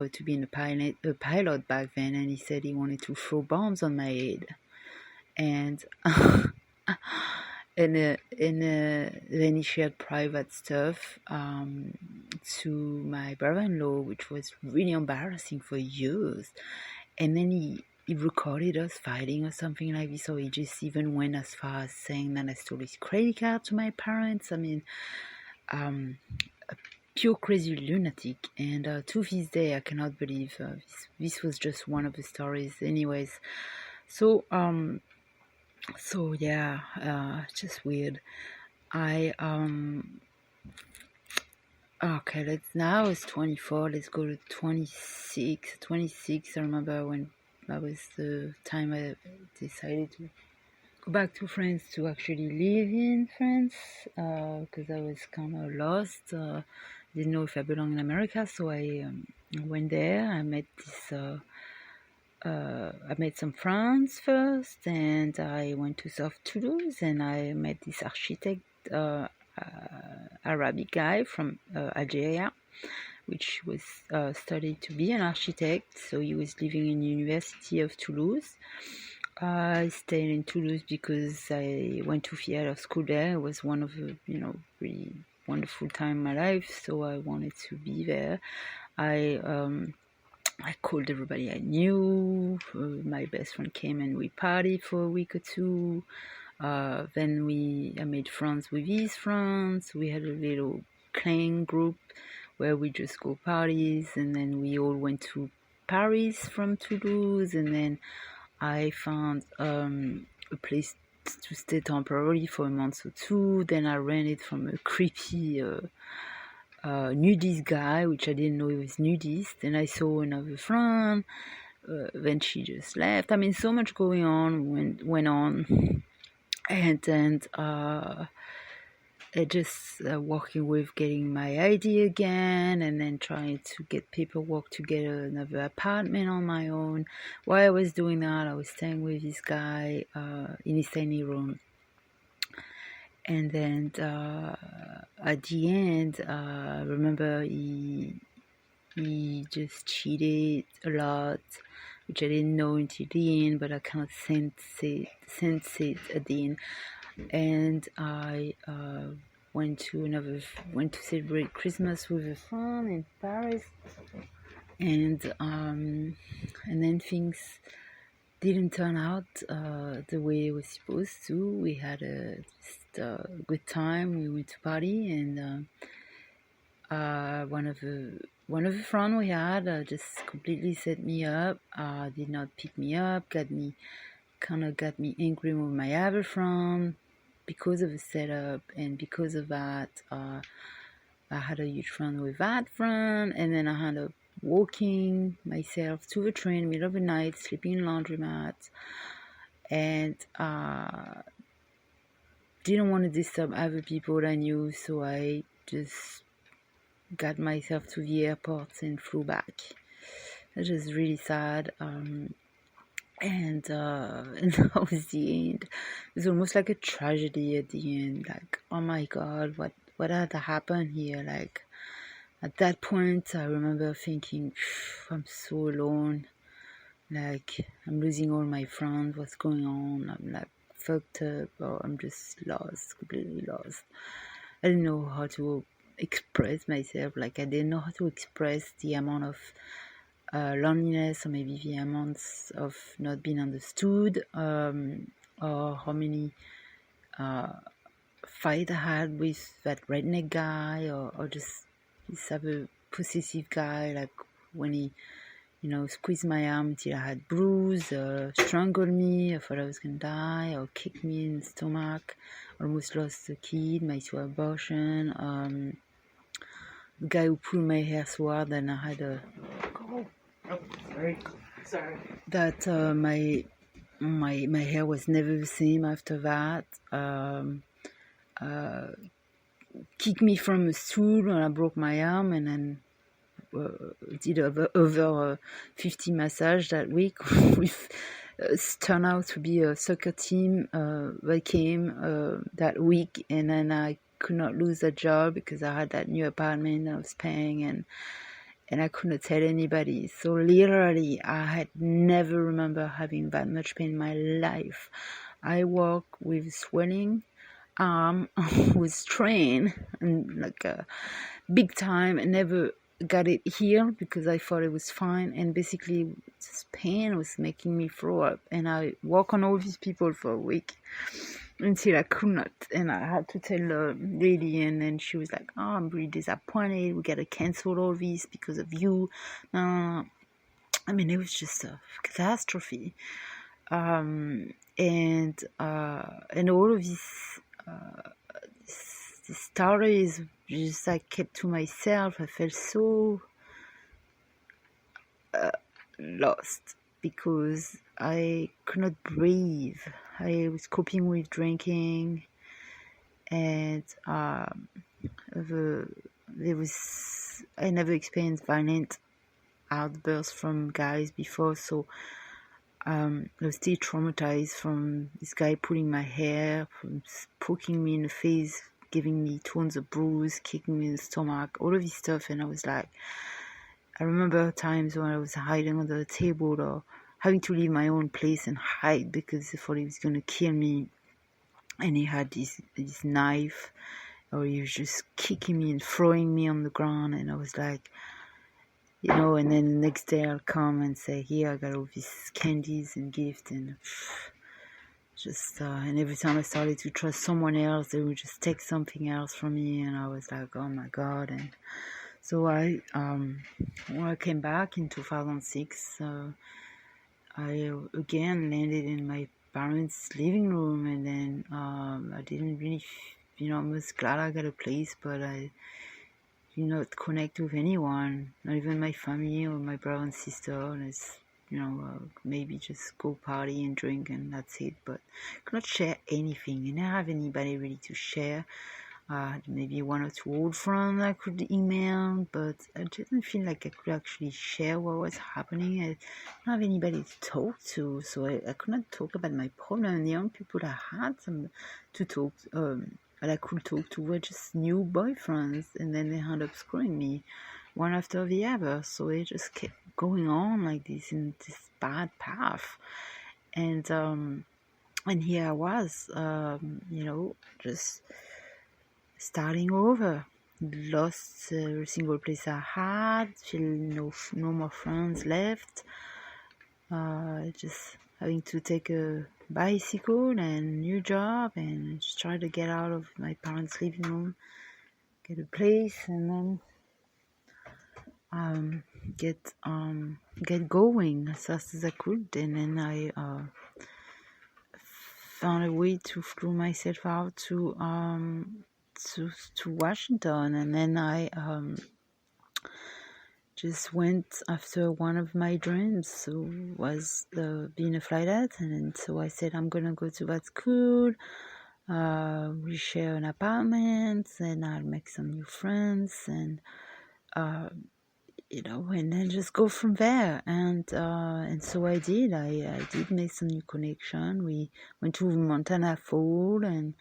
to be a pilot back then, and he said he wanted to throw bombs on my head. And then he shared private stuff to my brother-in-law, which was really embarrassing for years. And then he recorded us fighting or something like this, or he just even went as far as saying that I stole his credit card to my parents. I mean, a pure crazy lunatic. And to this day, I cannot believe this was just one of the stories. Anyways, so yeah, just weird. I okay, now it's 24. Let's go to 26. 26. I remember when that was the time I decided to go back to France, to actually live in France, because I was kind of lost. Didn't know if I belonged in America, so I went there. I met some friends first, and I went to South Toulouse, and I met this architect, Arabic guy from Algeria, which was studied to be an architect. So he was living in the University of Toulouse. I stayed in Toulouse because I went to theater school there. It was one of the, really wonderful time in my life, so I wanted to be there. I called everybody I knew. My best friend came and we partied for a week or two. Then I made friends with his friends. We had a little clan group where we just go parties, and then we all went to Paris from Toulouse, and then I found a place to stay temporarily for a month or two. Then I rented from a creepy nudist guy, which I didn't know he was nudist. And I saw another friend. Then she just left. I mean, so much going on went on, and then just working with getting my ID again, and then trying to get paperwork to get another apartment on my own. While I was doing that, I was staying with this guy in his tiny room. And then at the end, remember he just cheated a lot, which I didn't know until the end, but I kind of sensed it at the end. And I went to celebrate Christmas with a friend in Paris, and then things didn't turn out the way it was supposed to. We had just a good time. We went to party, and one of the friends we had just completely set me up. Did not pick me up. Got me angry with my other friend because of the setup, and because of that, I had a huge fun with that friend, and then I had a walking myself to the train middle of the night, sleeping in laundromat, and didn't want to disturb other people I knew, so I just got myself to the airport and flew back. That was really sad. And that was the end. It was almost like a tragedy at the end. Like, oh my God, what had happened here? Like, at that point, I remember thinking, I'm so alone. Like, I'm losing all my friends. What's going on? I'm like fucked up, or I'm just lost, completely lost. I didn't know how to express myself. Like, I didn't know how to express the amount of loneliness, or maybe the amounts of not being understood, or how many fight I had with that redneck guy, or just this other possessive guy, like when he squeezed my arm till I had bruise, strangled me, I thought I was gonna die, or kicked me in the stomach, almost lost a kid, my two abortion, the guy who pulled my hair so hard, and I had a sorry. That my hair was never the same after that. Kicked me from a stool when I broke my arm, and then did over 50 massage that week with turned out to be a soccer team that came that week, and then I could not lose that job because I had that new apartment I was paying, and and I couldn't tell anybody. So literally, I had never remember having that much pain in my life. I walk with swelling arm, with strain, and like a big time. I never got it healed because I thought it was fine, and basically this pain was making me throw up. And I walk on all these people for a week until I could not, and I had to tell the lady, and then she was like, "Oh, I'm really disappointed. We gotta cancel all this because of you." I mean, it was just a catastrophe, and all of these stories just I kept to myself. I felt so lost because I could not breathe. I was coping with drinking, and I never experienced violent outbursts from guys before, so I was still traumatized from this guy pulling my hair, from poking me in the face, giving me tons of bruise, kicking me in the stomach, all of this stuff. And I was like, I remember times when I was hiding under the table or having to leave my own place and hide because I thought he was going to kill me. And he had this knife, or he was just kicking me and throwing me on the ground. And I was like, and then the next day I'll come and say, here, I got all these candies and gifts, and and every time I started to trust someone else, they would just take something else from me, and I was like, oh my God. And so when I came back in 2006, I again landed in my parents' living room, and then I didn't really, I was glad I got a place, but I did not connect with anyone, not even my family or my brother and sister. Let's, maybe just go party and drink, and that's it. But I could not share anything. I didn't have anybody really to share. Maybe one or two old friends I could email, but I didn't feel like I could actually share what was happening. I didn't have anybody to talk to, so I could not talk about my problem. The young people I had some to talk that I could talk to were just new boyfriends, and then they ended up screwing me one after the other. So it just kept going on like this in this bad path, and here I was, just starting over. Lost every single place I had. Feel no more friends left. Just having to take a bicycle and new job, and just try to get out of my parents' living room, get a place, and then get going as fast as I could. And then I found a way to flew myself out to Washington, and then I just went after one of my dreams, so was being a flight attendant. So I said, I'm gonna go to that school, we share an apartment, and I'll make some new friends, and and then just go from there. And so I did. I did make some new connection. We went to Montana Fall and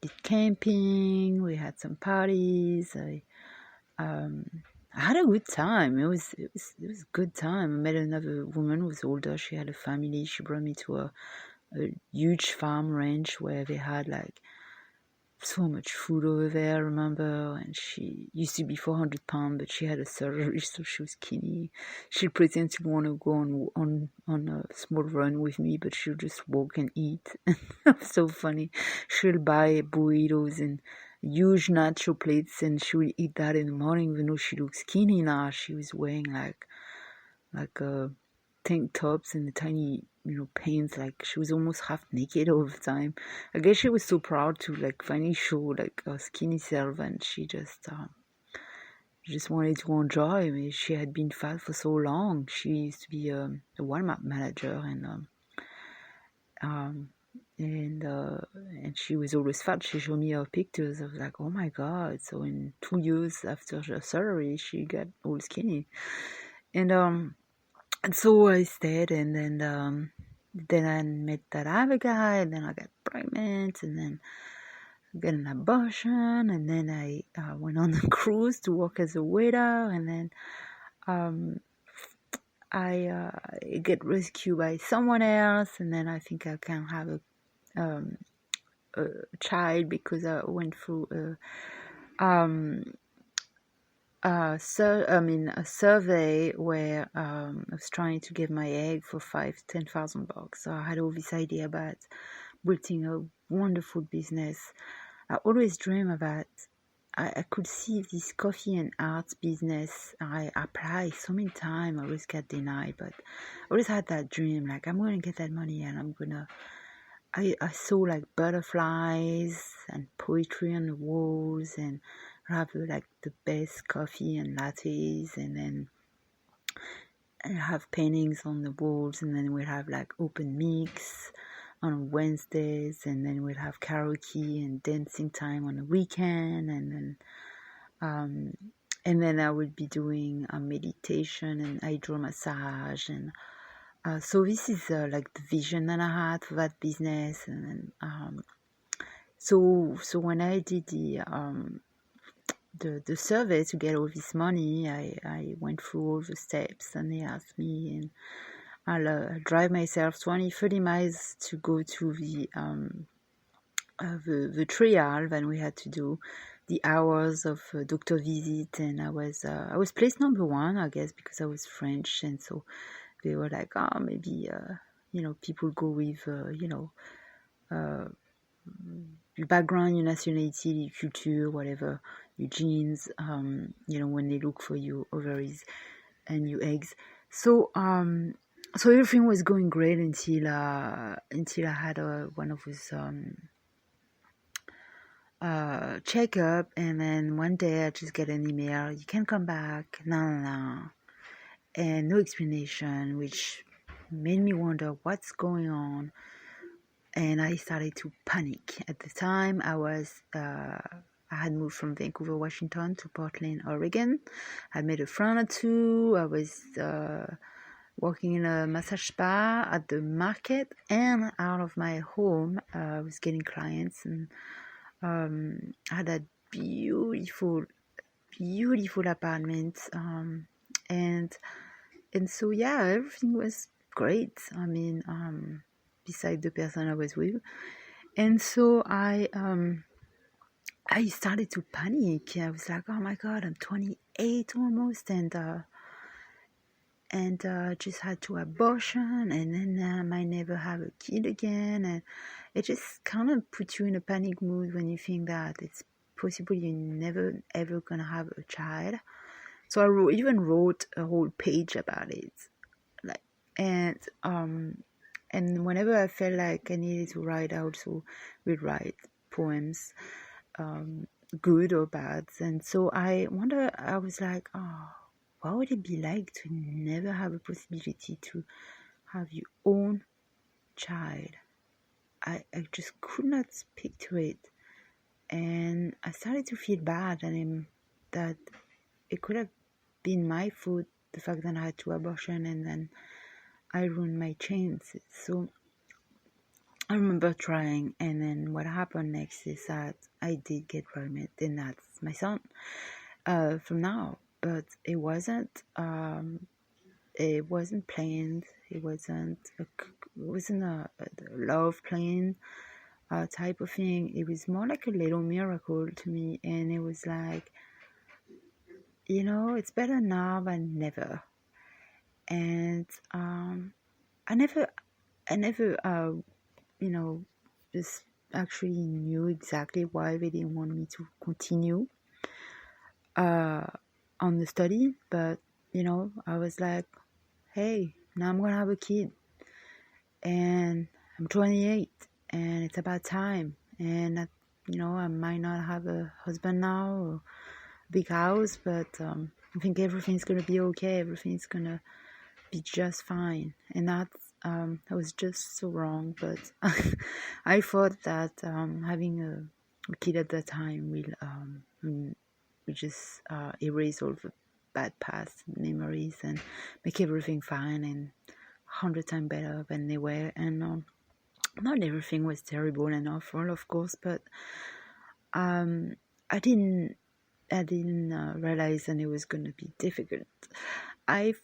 did camping. We had some parties. I had a good time. It was a good time. I met another woman who was older. She had a family. She brought me to a huge farm ranch where they had like so much food over there, I remember. And she used to be 400 pounds, but she had a surgery, so she was skinny. She'd pretend to want to go on a small run with me, but she'll just walk and eat. So funny. She'll buy burritos and huge nacho plates, and she will eat that in the morning, even though she looks skinny now. She was wearing like tank tops and the tiny pants. Like she was almost half naked all the time. I guess she was so proud to like finally show like her skinny self, and she just wanted to enjoy. I mean, she had been fat for so long. She used to be a Walmart manager, and she was always fat. She showed me her pictures. I was like, oh my God. So in 2 years after her surgery, she got all skinny. And so I stayed, and then I met that other guy, and then I got pregnant, and then get an abortion, and then I went on a cruise to work as a waiter, and then um, I get rescued by someone else, and then I think I can have um, a child because I went through a survey where I was trying to get my egg for $10,000. So I had all this idea about building a wonderful business. I always dream about. I could see this coffee and arts business. I applied so many times. I always got denied, but I always had that dream. Like, I'm gonna get that money, and I'm gonna. I saw like butterflies and poetry on the walls, and have like the best coffee and lattes, and then I have paintings on the walls, and then we'll have like open mix on Wednesdays, and then we'll have karaoke and dancing time on the weekend, and then I would be doing a meditation and hydro massage, and so this is like the vision that I had for that business, and then so when I did the survey to get all this money, I went through all the steps, and they asked me, and I'll drive myself 20-30 miles to go to the trial. Then we had to do the hours of doctor visit, and I was placed number one, I guess, because I was French, and so they were like, oh, maybe people go with your background, your nationality, your culture, whatever, your genes, when they look for your ovaries and your eggs. So so everything was going great until I had one of those checkup, and then one day I just get an email, you can come back, no, and no explanation, which made me wonder what's going on. And I started to panic. At the time, I had moved from Vancouver, Washington to Portland, Oregon. I met a friend or two. I was working in a massage spa at the market, and out of my home, I was getting clients, and I had that beautiful apartment, and so yeah, everything was great. I mean, beside the person I was with, and so I started to panic. I was like, oh my god, I'm 28 almost, and just had two abortion, and then I might never have a kid again, and it just kind of puts you in a panic mood when you think that it's possible you're never ever gonna have a child. So I even wrote a whole page about it, like, and whenever I felt like I needed to write, I also would write poems, good or bad. And so I was like, oh, what would it be like to never have a possibility to have your own child? I just could not speak to it. And I started to feel bad, and that it could have been my fault, the fact that I had two abortions, and then I ruined my chances. So I remember trying, and then what happened next is that I did get pregnant, and that's my son from now. But it wasn't planned. It wasn't a love plane type of thing. It was more like a little miracle to me, and it was like, it's better now than never. And I never just actually knew exactly why they didn't want me to continue on the study, but I was like, hey, now I'm gonna have a kid, and I'm 28, and it's about time, and I might not have a husband now or a big house, but I think everything's gonna be okay. Everything's gonna be just fine. And that was just so wrong, but I thought that having a kid at that time will just erase all the bad past memories and make everything fine and 100 times better than they were. And not everything was terrible and awful, of course, but I didn't realize that it was going to be difficult. I